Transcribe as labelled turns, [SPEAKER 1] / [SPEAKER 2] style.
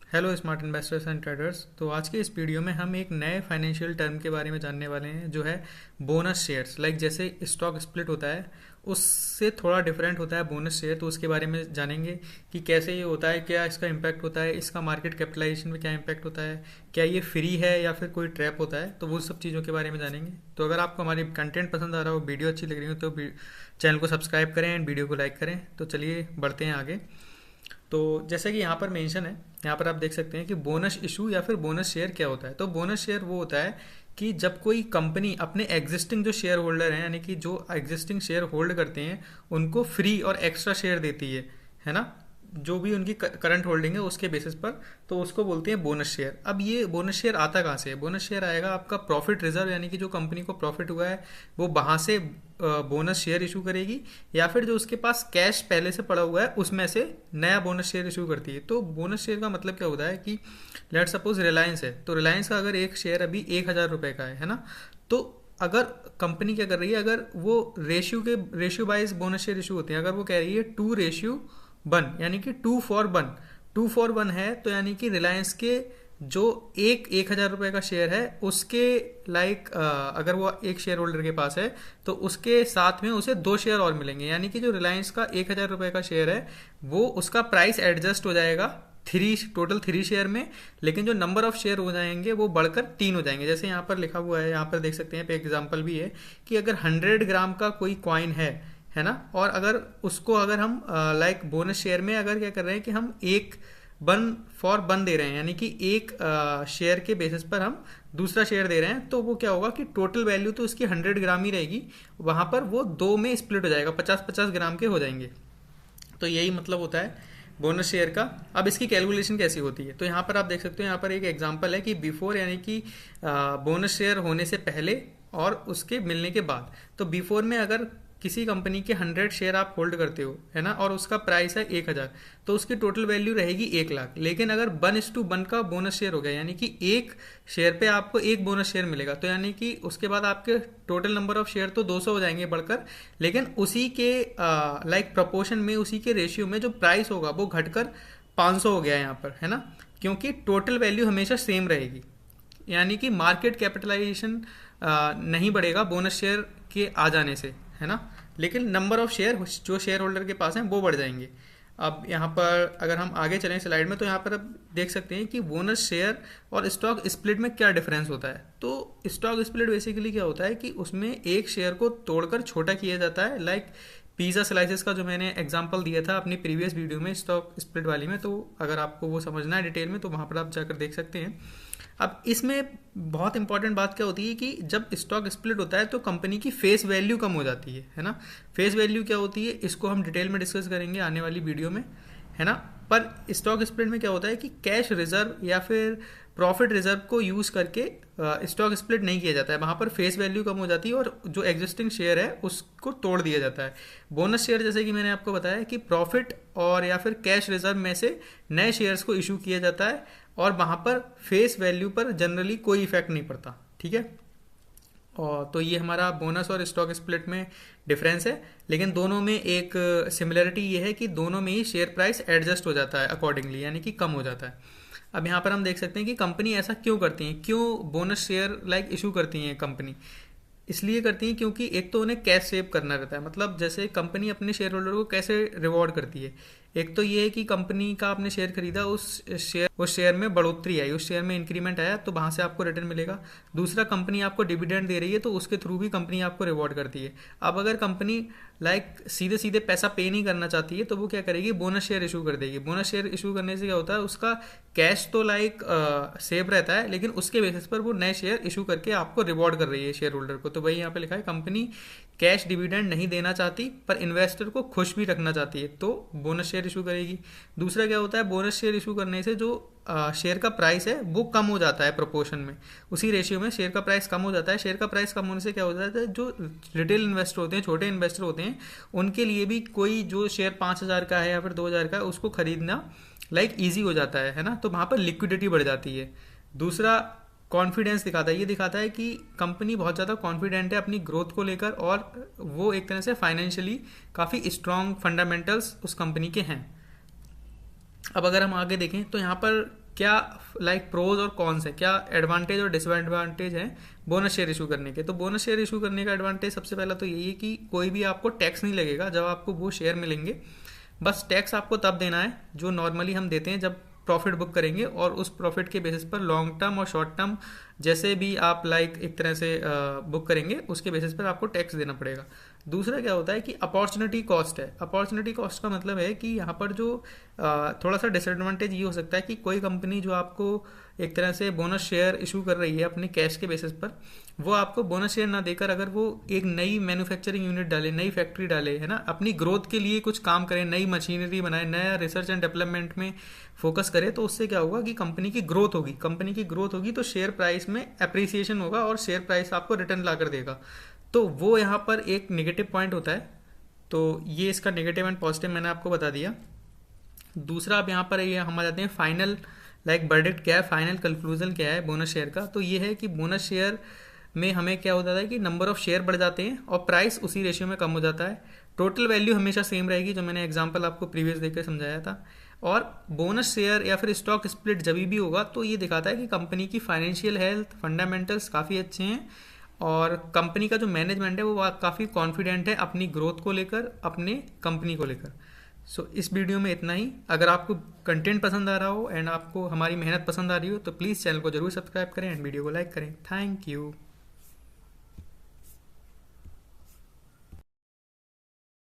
[SPEAKER 1] Hello smart investors and traders. तो आज के इस वीडियो में हम एक नए फाइनेंशियल टर्म के बारे में जानने वाले हैं जो है बोनस शेयर्स। लाइक जैसे स्टॉक स्प्लिट होता है उससे थोड़ा डिफरेंट होता है बोनस शेयर, तो उसके बारे में जानेंगे कि कैसे ये होता है, क्या इसका इम्पैक्ट होता है, इसका मार्केट कैपिटलाइजेशन में क्या इम्पैक्ट होता है, क्या ये फ्री है या फिर कोई ट्रैप होता है। तो वो सब चीज़ों के बारे में जानेंगे। तो अगर आपको हमारी कंटेंट पसंद आ रहा हो, वीडियो अच्छी लग रही हो, तो चैनल को सब्सक्राइब करें एंड वीडियो को लाइक करें। तो चलिए बढ़ते हैं आगे। तो जैसे कि यहाँ पर मेंशन है, यहाँ पर आप देख सकते हैं कि बोनस इशू या फिर बोनस शेयर क्या होता है। तो बोनस शेयर वो होता है कि जब कोई कंपनी अपने एग्जिस्टिंग जो शेयर होल्डर हैं, यानी कि जो एग्जिस्टिंग शेयर होल्ड करते हैं, उनको फ्री और एक्स्ट्रा शेयर देती है ना, जो भी उनकी करंट होल्डिंग है उसके बेसिस पर, तो उसको बोलते हैं बोनस शेयर। अब ये बोनस शेयर आता कहाँ से है? बोनस शेयर आएगा आपका प्रॉफिट रिजर्व, यानी कि जो कंपनी को प्रॉफिट हुआ है वो वहां से बोनस शेयर इशू करेगी, या फिर जो उसके पास कैश पहले से पड़ा हुआ है उसमें से नया बोनस शेयर इशू करती है। तो बोनस शेयर का मतलब क्या होता है कि लेट सपोज रिलायंस है, तो रिलायंस का अगर एक शेयर अभी 1,000 रुपये का है ना, तो अगर कंपनी क्या कर रही है, अगर वो ratio wise bonus share issue होते हैं, अगर वो कह रही है 2:1, यानी कि 2:1 है, तो यानी कि रिलायंस के जो 1,000 रुपये का शेयर है उसके लाइक अगर वो एक शेयर होल्डर के पास है तो उसके साथ में उसे 2 शेयर और मिलेंगे, यानी कि जो रिलायंस का 1,000 रुपये का शेयर है वो उसका प्राइस एडजस्ट हो जाएगा टोटल 3 शेयर में, लेकिन जो नंबर ऑफ शेयर हो जाएंगे वो बढ़कर 3 हो जाएंगे। जैसे यहाँ पर लिखा हुआ है, यहाँ पर देख सकते हैं, पे एग्जाम्पल भी है कि अगर 100 ग्राम का कोई कॉइन है ना, और अगर उसको अगर हम लाइक बोनस शेयर में अगर क्या कर रहे हैं कि हम एक 1 दे रहे हैं, यानी कि एक शेयर के बेसिस पर हम दूसरा शेयर दे रहे हैं, तो वो क्या होगा कि टोटल वैल्यू तो उसकी 100 ग्राम ही रहेगी, वहां पर वो 2 में स्प्लिट हो जाएगा, 50-50 ग्राम के हो जाएंगे। तो यही मतलब होता है बोनस शेयर का। अब इसकी कैलकुलेशन कैसी होती है, तो यहाँ पर आप देख सकते हो, यहाँ पर एक एग्जांपल है कि बिफोर, यानी कि बोनस शेयर होने से पहले और उसके मिलने के बाद। तो बिफोर में अगर किसी कंपनी के 100 शेयर आप होल्ड करते हो, है ना, और उसका प्राइस है 1,000, तो उसकी टोटल वैल्यू रहेगी 1,00,000। लेकिन अगर 1:1 का बोनस शेयर हो गया, यानी कि एक शेयर पे आपको एक बोनस शेयर मिलेगा, तो यानी कि उसके बाद आपके टोटल नंबर ऑफ शेयर तो 200 हो जाएंगे बढ़कर, लेकिन उसी के लाइक प्रपोर्शन में, उसी के रेशियो में जो प्राइस होगा वो घटकर 500 हो गया यहाँ पर, है ना, क्योंकि टोटल वैल्यू हमेशा सेम रहेगी। यानी कि मार्केट कैपिटलाइजेशन नहीं बढ़ेगा बोनस शेयर के आ जाने से, है ना, लेकिन नंबर ऑफ शेयर जो शेयर होल्डर के पास हैं वो बढ़ जाएंगे। अब यहाँ पर अगर हम आगे चलें स्लाइड में, तो यहाँ पर अब देख सकते हैं कि बोनस शेयर और स्टॉक स्प्लिट में क्या डिफरेंस होता है। तो स्टॉक स्प्लिट बेसिकली क्या होता है कि उसमें एक शेयर को तोड़कर छोटा किया जाता है, लाइक पिज़्ज़ा स्लाइसेस का जो मैंने एग्जांपल दिया था अपनी प्रीवियस वीडियो में स्टॉक स्प्लिट वाली में, तो अगर आपको वो समझना है डिटेल में तो वहाँ पर आप जाकर देख सकते हैं। अब इसमें बहुत इंपॉर्टेंट बात क्या होती है कि जब स्टॉक स्प्लिट होता है तो कंपनी की फेस वैल्यू कम हो जाती है ना। फेस वैल्यू क्या होती है इसको हम डिटेल में डिस्कस करेंगे आने वाली वीडियो में, है ना। पर स्टॉक स्प्लिट में क्या होता है कि कैश रिजर्व या फिर प्रॉफिट रिजर्व को यूज करके स्टॉक स्प्लिट नहीं किया जाता है, वहां पर फेस वैल्यू कम हो जाती है और जो एग्जिस्टिंग शेयर है उसको तोड़ दिया जाता है। बोनस शेयर जैसे कि मैंने आपको बताया कि प्रॉफिट और या फिर कैश रिजर्व में से नए शेयर्स को इशू किया जाता है, और वहां पर फेस वैल्यू पर जनरली कोई इफेक्ट नहीं पड़ता, ठीक है। और तो ये हमारा बोनस और स्टॉक स्प्लिट में डिफरेंस है, लेकिन दोनों में एक सिमिलरिटी ये है कि दोनों में ही शेयर प्राइस एडजस्ट हो जाता है अकॉर्डिंगली, यानी कि कम हो जाता है। अब यहाँ पर हम देख सकते हैं कि कंपनी ऐसा क्यों करती है, क्यों बोनस शेयर लाइक इशू करती है कंपनी। इसलिए करती हैं क्योंकि एक तो उन्हें कैश सेव करना रहता है, मतलब जैसे कंपनी अपने शेयर होल्डर को कैसे रिवॉर्ड करती है। एक तो ये है कि कंपनी का आपने शेयर खरीदा, उस शेयर में बढ़ोतरी आई, उस शेयर में इंक्रीमेंट आया, तो वहां से आपको रिटर्न मिलेगा। दूसरा, कंपनी आपको डिविडेंड दे रही है तो उसके थ्रू भी कंपनी आपको रिवॉर्ड करती है। अब अगर कंपनी लाइक सीधे सीधे पैसा पे नहीं करना चाहती है तो वो क्या करेगी, बोनस शेयर इशू कर देगी। बोनस शेयर इशू करने से क्या होता है, उसका कैश तो लाइक सेव रहता है, लेकिन उसके बेसिस पर वो नए शेयर इशू करके आपको रिवॉर्ड कर रही है शेयर होल्डर को। तो वही यहाँ पे लिखा है, कंपनी कैश डिविडेंड नहीं देना चाहती पर इन्वेस्टर को खुश भी रखना चाहती है, तो बोनस शेयर इशू करेगी। दूसरा क्या होता है, बोनस शेयर इशू करने से जो शेयर का प्राइस है वो कम हो जाता है प्रोपोर्शन में, उसी रेशियो में शेयर का प्राइस कम हो जाता है। शेयर का प्राइस कम होने से क्या हो जाता है, जो रिटेल इन्वेस्टर होते हैं, छोटे इन्वेस्टर होते हैं, उनके लिए भी कोई जो शेयर 5,000 का है या फिर 2,000 का है उसको खरीदना लाइक ईजी हो जाता है ना, तो वहां पर लिक्विडिटी बढ़ जाती है। दूसरा, कॉन्फिडेंस दिखाता है, ये दिखाता है कि कंपनी बहुत ज़्यादा कॉन्फिडेंट है अपनी ग्रोथ को लेकर, और वो एक तरह से फाइनेंशियली काफ़ी स्ट्रॉन्ग फंडामेंटल्स उस कंपनी के हैं। अब अगर हम आगे देखें तो यहाँ पर क्या प्रोज और कॉन्स है, क्या एडवांटेज और डिसएडवांटेज है बोनस शेयर इशू करने के। तो बोनस शेयर इशू करने का एडवांटेज सबसे पहला तो यही है कि कोई भी आपको टैक्स नहीं लगेगा जब आपको वो शेयर मिलेंगे। बस टैक्स आपको तब देना है जो नॉर्मली हम देते हैं जब प्रॉफिट बुक करेंगे, और उस प्रॉफिट के बेसिस पर लॉन्ग टर्म और शॉर्ट टर्म जैसे भी आप एक तरह से बुक करेंगे उसके बेसिस पर आपको टैक्स देना पड़ेगा। दूसरा क्या होता है कि अपॉर्चुनिटी कॉस्ट है। अपॉर्चुनिटी कॉस्ट का मतलब है कि यहाँ पर जो थोड़ा सा डिसएडवांटेज ये हो सकता है कि कोई कंपनी जो आपको एक तरह से बोनस शेयर इशू कर रही है अपने कैश के बेसिस पर, वो आपको बोनस शेयर ना देकर अगर वो एक नई मैन्युफैक्चरिंग यूनिट डाले, नई फैक्ट्री डाले, है ना, अपनी ग्रोथ के लिए कुछ काम करें, नई मशीनरी बनाए, नया रिसर्च एंड डेवलपमेंट में फोकस करे, तो उससे क्या होगा कि कंपनी की ग्रोथ होगी। कंपनी की ग्रोथ होगी तो शेयर प्राइस में अप्रिसिएशन होगा और शेयर प्राइस आपको रिटर्न ला कर देगा। तो वो यहाँ पर एक नेगेटिव पॉइंट होता है। तो ये इसका नेगेटिव एंड पॉजिटिव मैंने आपको बता दिया। दूसरा अब यहाँ पर ये हम आ जाते हैं फाइनल वर्डिक्ट क्या है, फाइनल कंक्लूजन क्या है बोनस शेयर का। तो ये है कि बोनस शेयर में हमें क्या होता है कि नंबर ऑफ शेयर बढ़ जाते हैं और प्राइस उसी रेशियो में कम हो जाता है। टोटल वैल्यू हमेशा सेम रहेगी, जो मैंने एग्जांपल आपको प्रीवियस देकर समझाया था। और बोनस शेयर या फिर स्टॉक स्प्लिट जब भी होगा तो ये दिखाता है कि कंपनी की फाइनेंशियल हेल्थ फंडामेंटल्स काफ़ी अच्छे हैं और कंपनी का जो मैनेजमेंट है वो काफ़ी कॉन्फिडेंट है अपनी ग्रोथ को लेकर, अपने कंपनी को लेकर। इस वीडियो में इतना ही। अगर आपको कंटेंट पसंद आ रहा हो एंड आपको हमारी मेहनत पसंद आ रही हो तो प्लीज़ चैनल को जरूर सब्सक्राइब करें एंड वीडियो को लाइक करें। Thank you.